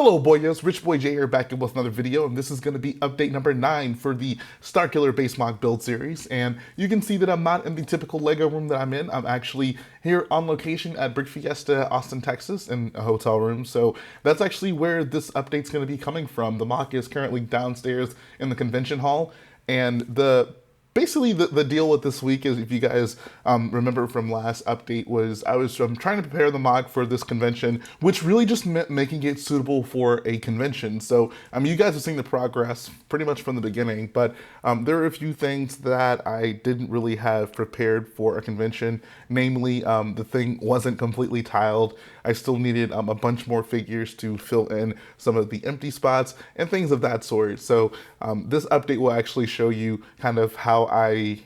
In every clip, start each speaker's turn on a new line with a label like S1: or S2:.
S1: Hello boyos, Rich Boy J here back with another video, and this is going to be update number 9 for the Starkiller base MOC build series. And you can see that I'm not in the typical LEGO room that I'm in. I'm actually here on location at Brick Fiesta, Austin, Texas, in a hotel room. So that's actually where this update's going to be coming from. The MOC is currently downstairs in the convention hall, and basically, the deal with this week is, if you guys remember from last update, was I was trying to prepare the MOC for this convention, which really just meant making it suitable for a convention. So, you guys have seen the progress pretty much from the beginning, but there are a few things that I didn't really have prepared for a convention. Namely, the thing wasn't completely tiled. I still needed a bunch more figures to fill in some of the empty spots and things of that sort. So this update will actually show you kind of how I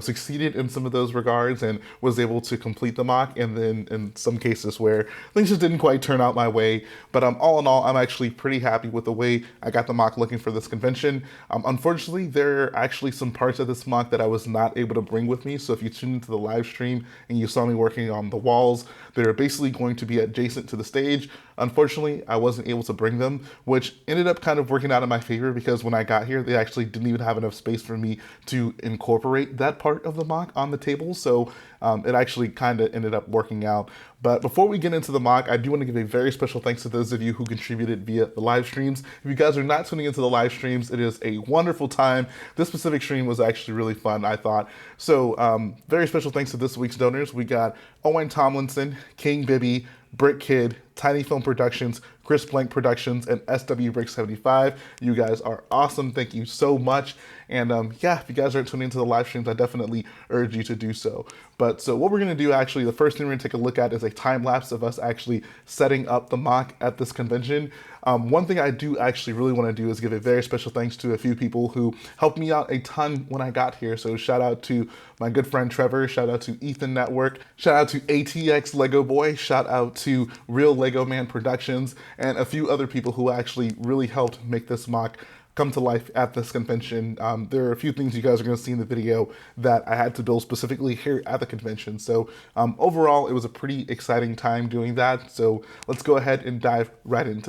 S1: succeeded in some of those regards and was able to complete the MOC, and then in some cases where things just didn't quite turn out my way. But all in all, I'm actually pretty happy with the way I got the MOC looking for this convention. Unfortunately, there are actually some parts of this MOC that I was not able to bring with me. So if you tuned into the live stream and you saw me working on the walls, they're basically going to be adjacent to the stage. Unfortunately, I wasn't able to bring them, which ended up kind of working out in my favor, because when I got here, they actually didn't even have enough space for me to incorporate that part of the MOC on the table. So it actually kind of ended up working out. But before we get into the MOC, I do want to give a very special thanks to those of you who contributed via the live streams. If you guys are not tuning into the live streams, it is a wonderful time. This specific stream was actually really fun, I thought. So very special thanks to this week's donors. We got Owen Tomlinson, King Bibby, BrickKid, TinyFilmProductions, Chris Blank Productions, and SW Brick 75. You guys are awesome. Thank you so much. And yeah, if you guys aren't tuning into the live streams, I definitely urge you to do so. But so what we're going to do, actually, the first thing we're going to take a look at is a time lapse of us actually setting up the MOC at this convention. One thing I do actually really want to do is give a very special thanks to a few people who helped me out a ton when I got here. So shout out to my good friend Trevor, shout out to Ethan Network, shout out to ATX Lego Boy, shout out to Real Lego Man Productions, and a few other people who actually really helped make this MOC come to life at this convention. There are a few things you guys are going to see in the video that I had to build specifically here at the convention. So overall, it was a pretty exciting time doing that. So let's go ahead and dive right into it.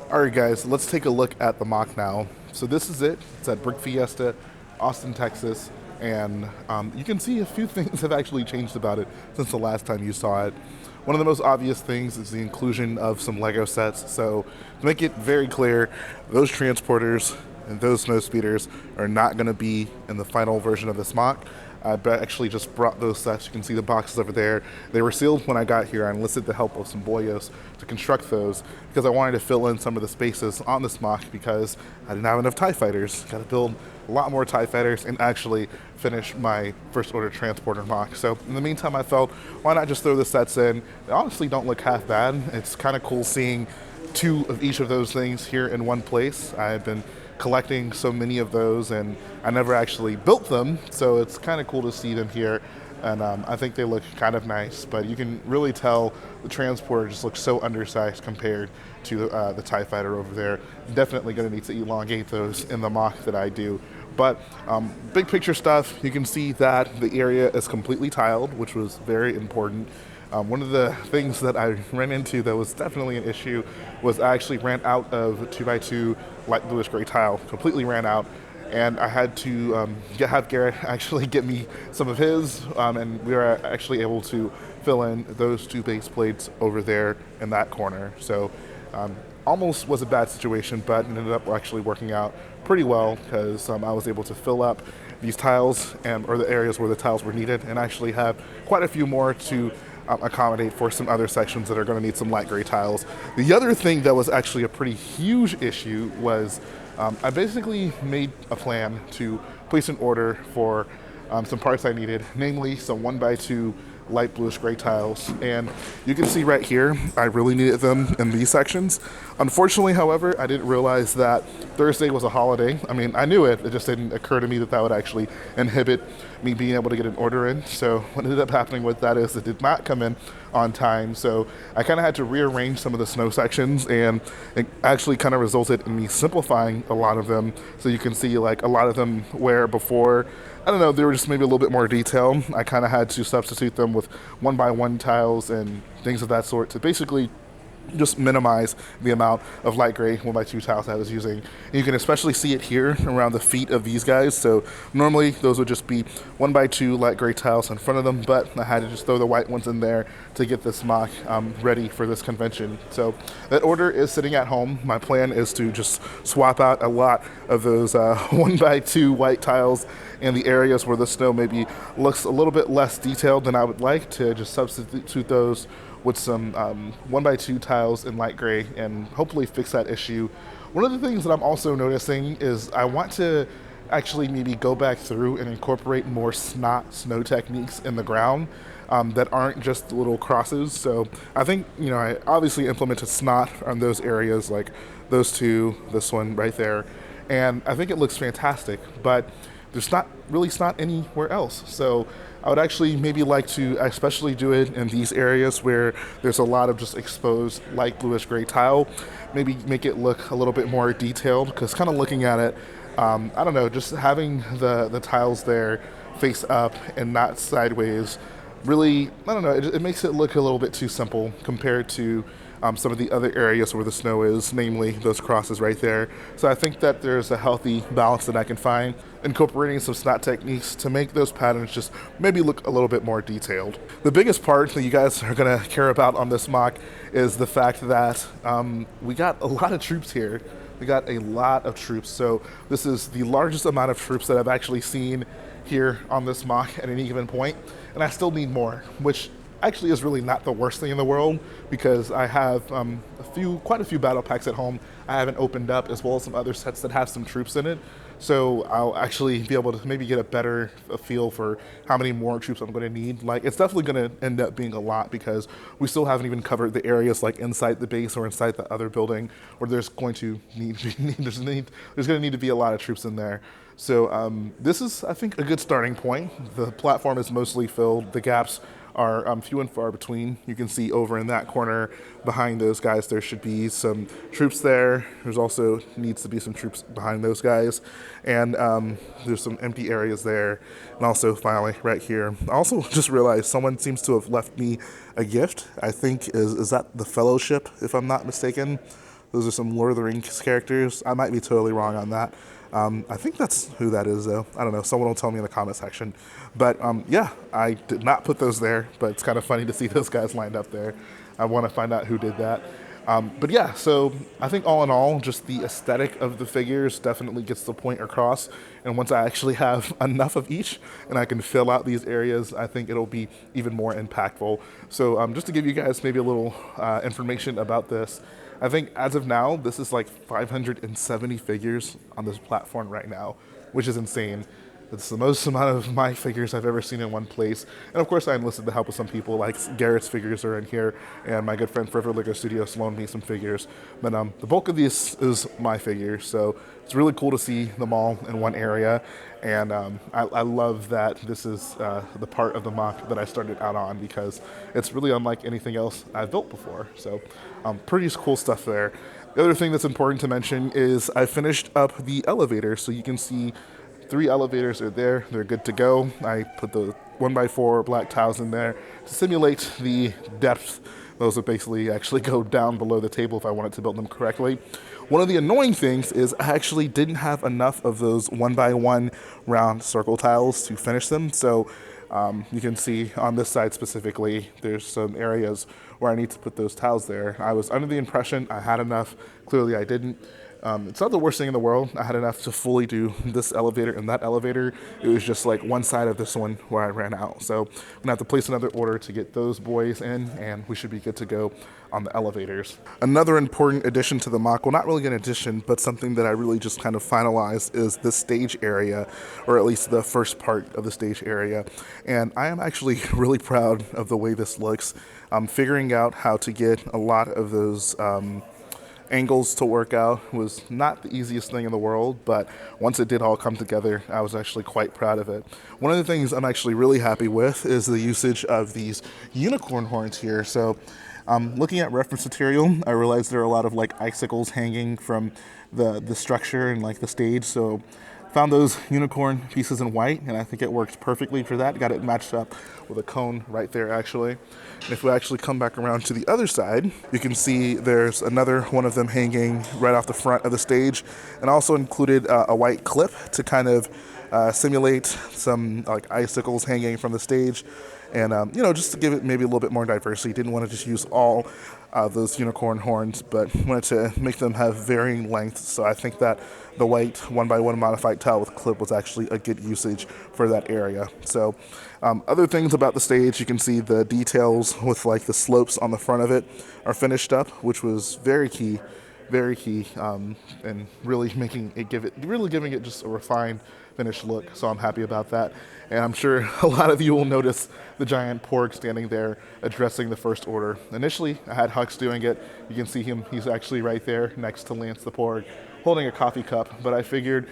S1: Alright guys, let's take a look at the MOC now. So this is it. It's at Brick Fiesta, Austin, Texas. And you can see a few things have actually changed about it since the last time you saw it. One of the most obvious things is the inclusion of some Lego sets. So to make it very clear, those transporters and those snow speeders are not going to be in the final version of this MOC. I actually just brought those sets. You can see the boxes over there. They were sealed when I got here. I enlisted the help of some boyos to construct those because I wanted to fill in some of the spaces on this MOC because I didn't have enough TIE fighters. Got to build a lot more TIE fighters and actually finish my first order transporter MOC. So in the meantime, I felt, why not just throw the sets in? They honestly don't look half bad. It's kind of cool seeing two of each of those things here in one place. I've been collecting so many of those and I never actually built them, so it's kind of cool to see them here, and I think they look kind of nice, but you can really tell the transporter just looks so undersized compared to the TIE fighter over there. Definitely going to need to elongate those in the MOC that I do. But big picture stuff, you can see that the area is completely tiled, which was very important. One of the things that I ran into that was definitely an issue was I actually ran out of 2x2 light bluish gray tile, completely ran out, and I had to have Garrett actually get me some of his, and we were actually able to fill in those two base plates over there in that corner. So almost was a bad situation, but it ended up actually working out pretty well because I was able to fill up these tiles or the areas where the tiles were needed, and actually have quite a few more to accommodate for some other sections that are going to need some light gray tiles. The other thing that was actually a pretty huge issue was I basically made a plan to place an order for some parts I needed, namely some 1x2 light bluish gray tiles. And you can see right here, I really needed them in these sections. Unfortunately, however, I didn't realize that Thursday was a holiday. I mean, I knew it, it just didn't occur to me that that would actually inhibit me being able to get an order in. So what ended up happening with that is it did not come in on time. So I kind of had to rearrange some of the snow sections, and it actually kind of resulted in me simplifying a lot of them. So you can see like a lot of them where before, I don't know, they were just maybe a little bit more detailed. I kind of had to substitute them with 1x1 tiles and things of that sort to basically just minimize the amount of light gray 1x2 tiles I was using. And you can especially see it here around the feet of these guys. So normally those would just be 1x2 light gray tiles in front of them, but I had to just throw the white ones in there to get this MOC ready for this convention. So that order is sitting at home. My plan is to just swap out a lot of those 1x2 white tiles in the areas where the snow maybe looks a little bit less detailed than I would like, to just substitute those with some 1x2 tiles in light gray and hopefully fix that issue. One of the things that I'm also noticing is I want to actually maybe go back through and incorporate more snow techniques in the ground that aren't just little crosses. So I think, you know, I obviously implemented snot on those areas, like those two, this one right there, and I think it looks fantastic, but there's not really snot anywhere else. So I would actually maybe like to especially do it in these areas where there's a lot of just exposed light bluish gray tile. Maybe make it look a little bit more detailed, because kind of looking at it, I don't know, just having the tiles there face up and not sideways, really, I don't know, it makes it look a little bit too simple compared to some of the other areas where the snow is, namely those crosses right there. So I think that there's a healthy balance that I can find, incorporating some snot techniques to make those patterns just maybe look a little bit more detailed. The biggest part that you guys are gonna care about on this MOC is the fact that we got a lot of troops here. We got a lot of troops. So this is the largest amount of troops that I've actually seen here on this MOC at any given point, and I still need more, which actually is really not the worst thing in the world, because I have quite a few battle packs at home I haven't opened up, as well as some other sets that have some troops in it. So I'll actually be able to maybe get a better feel for how many more troops I'm going to need. Like, it's definitely going to end up being a lot, because we still haven't even covered the areas like inside the base or inside the other building where there's going to need to be a lot of troops in there. So this is, I think, a good starting point. The platform is mostly filled. The gaps are few and far between. You can see over in that corner behind those guys there should be some troops there. There's also needs to be some troops behind those guys, and there's some empty areas there. And also finally right here, I also just realized someone seems to have left me a gift. I think is that the Fellowship, if I'm not mistaken. Those are some Lord of the Rings characters. I might be totally wrong on that. I think that's who that is, though. I don't know. Someone will tell me in the comment section. But yeah, I did not put those there, but it's kind of funny to see those guys lined up there. I want to find out who did that. But yeah, so I think all in all, just the aesthetic of the figures definitely gets the point across. And once I actually have enough of each and I can fill out these areas, I think it'll be even more impactful. So just to give you guys maybe a little information about this, I think as of now, this is like 570 figures on this platform right now, which is insane. It's the most amount of my figures I've ever seen in one place. And of course I enlisted the help of some people, like Garrett's figures are in here, and my good friend Forever Lego Studios loaned me some figures. But the bulk of these is my figures, so it's really cool to see them all in one area. And I love that this is the part of the MOC that I started out on, because it's really unlike anything else I've built before. So pretty cool stuff there. The other thing that's important to mention is I finished up the elevator, so you can see 3 elevators are there. They're good to go. I put the 1x4 black tiles in there to simulate the depth. Those would basically actually go down below the table if I wanted to build them correctly. One of the annoying things is I actually didn't have enough of those 1x1 round circle tiles to finish them. So you can see on this side specifically, there's some areas where I need to put those tiles there. I was under the impression I had enough. Clearly I didn't. It's not the worst thing in the world. I had enough to fully do this elevator and that elevator. It was just like one side of this one where I ran out. So I'm gonna have to place another order to get those boys in, and we should be good to go on the elevators. Another important addition to the MOC, well, not really an addition, but something that I really just kind of finalized is the stage area, or at least the first part of the stage area. And I am actually really proud of the way this looks. Figuring out how to get a lot of those angles to work out was not the easiest thing in the world, but once it did all come together, I was actually quite proud of it. One of the things I'm actually really happy with is the usage of these unicorn horns here. So looking at reference material, I realized there are a lot of like icicles hanging from the structure and like the stage. So found those unicorn pieces in white, and I think it works perfectly for that. Got it matched up with a cone right there, actually. And if we actually come back around to the other side, you can see there's another one of them hanging right off the front of the stage, and also included a white clip to kind of simulate some like icicles hanging from the stage. And, you know, just to give it maybe a little bit more diversity. Didn't want to just use all those unicorn horns, but wanted to make them have varying lengths. So I think that the white 1x1 modified tile with clip was actually a good usage for that area. So other things about the stage, you can see the details with like the slopes on the front of it are finished up, which was very key, and really making it giving it just a refined finished look. So I'm happy about that. And I'm sure a lot of you will notice the giant porg standing there addressing the first order. Initially, I had Hux doing it. You can see him, he's actually right there next to Lance the porg, holding a coffee cup. But I figured,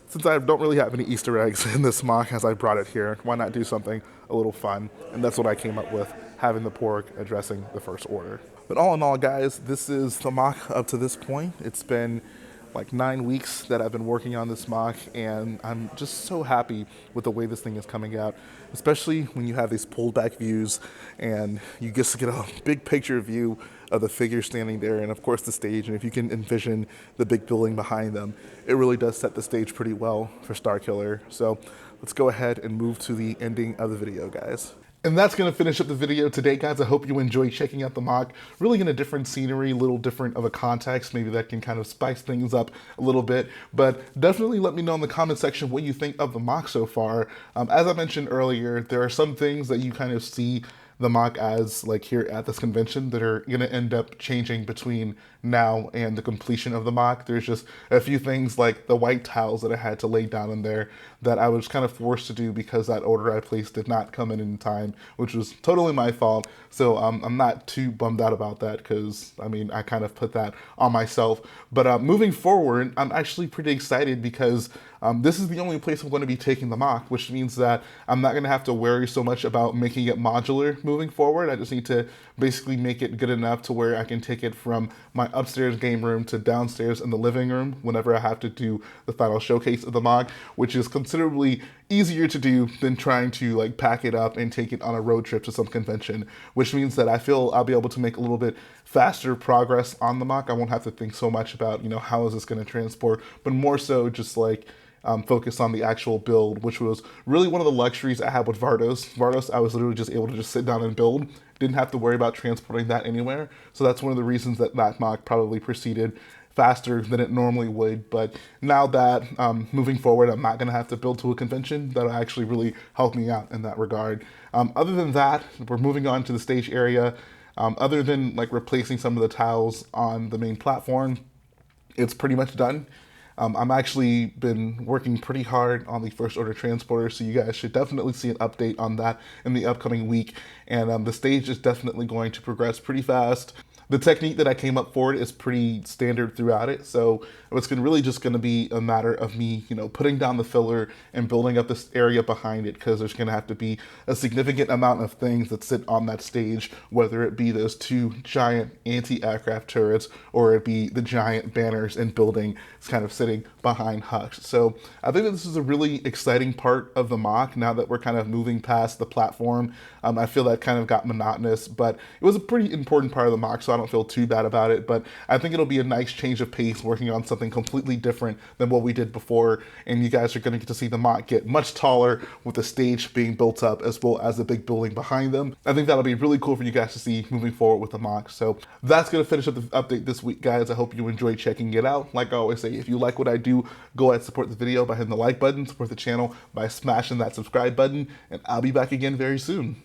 S1: since I don't really have any Easter eggs in this MOC as I brought it here, why not do something a little fun? And that's what I came up with, having the porg addressing the first order. But all in all, guys, this is the MOC up to this point. It's been like 9 weeks that I've been working on this MOC, and I'm just so happy with the way this thing is coming out, especially when you have these pulled back views and you just get a big picture view of the figures standing there, and of course the stage. And if you can envision the big building behind them, it really does set the stage pretty well for Starkiller. So let's go ahead and move to the ending of the video, guys. And that's going to finish up the video today, guys. I hope you enjoyed checking out the MOC. Really in a different scenery, a little different of a context. Maybe that can kind of spice things up a little bit. But definitely let me know in the comment section what you think of the MOC so far. As I mentioned earlier, there are some things that you kind of see the MOC as, like here at this convention, that are going to end up changing between now and the completion of the MOC. There's just a few things like the white tiles that I had to lay down in there that I was kind of forced to do because that order I placed did not come in time, which was totally my fault. So I'm not too bummed out about that because, I mean, I kind of put that on myself. But moving forward, I'm actually pretty excited because this is the only place I'm going to be taking the MOC, which means that I'm not going to have to worry so much about making it modular moving forward. I just need to basically make it good enough to where I can take it from my upstairs game room to downstairs in the living room whenever I have to do the final showcase of the MOC, which is considerably easier to do than trying to like pack it up and take it on a road trip to some convention, which means that I feel I'll be able to make a little bit faster progress on the MOC. I won't have to think so much about, you know, how is this going to transport, but more so just like focus on the actual build, which was really one of the luxuries I had with Vardos. Vardos, I was literally just able to just sit down and build. Didn't have to worry about transporting that anywhere. So that's one of the reasons that that MOC probably proceeded faster than it normally would. But now that moving forward, I'm not going to have to build to a convention, that'll actually really help me out in that regard. Other than that, we're moving on to the stage area. Other than like replacing some of the tiles on the main platform, it's pretty much done. I'm actually been working pretty hard on the first order transporter, so you guys should definitely see an update on that in the upcoming week. And the stage is definitely going to progress pretty fast. The technique that I came up for it is pretty standard throughout it, so it's really just going to be a matter of me, you know, putting down the filler and building up this area behind it, because there's going to have to be a significant amount of things that sit on that stage, whether it be those two giant anti-aircraft turrets or it be the giant banners and building it's kind of sitting behind Hux. So I think that this is a really exciting part of the MOC now that we're kind of moving past the platform. I feel that kind of got monotonous, but it was a pretty important part of the MOC, so I don't don't feel too bad about it, but I think it'll be a nice change of pace working on something completely different than what we did before, and you guys are going to get to see the MOC get much taller with the stage being built up as well as the big building behind them. I think that'll be really cool for you guys to see moving forward with the MOC. So that's going to finish up the update this week, guys. I hope you enjoyed checking it out. Like I always say, if you like what I do, go ahead and support the video by hitting the like button, support the channel by smashing that subscribe button, and I'll be back again very soon.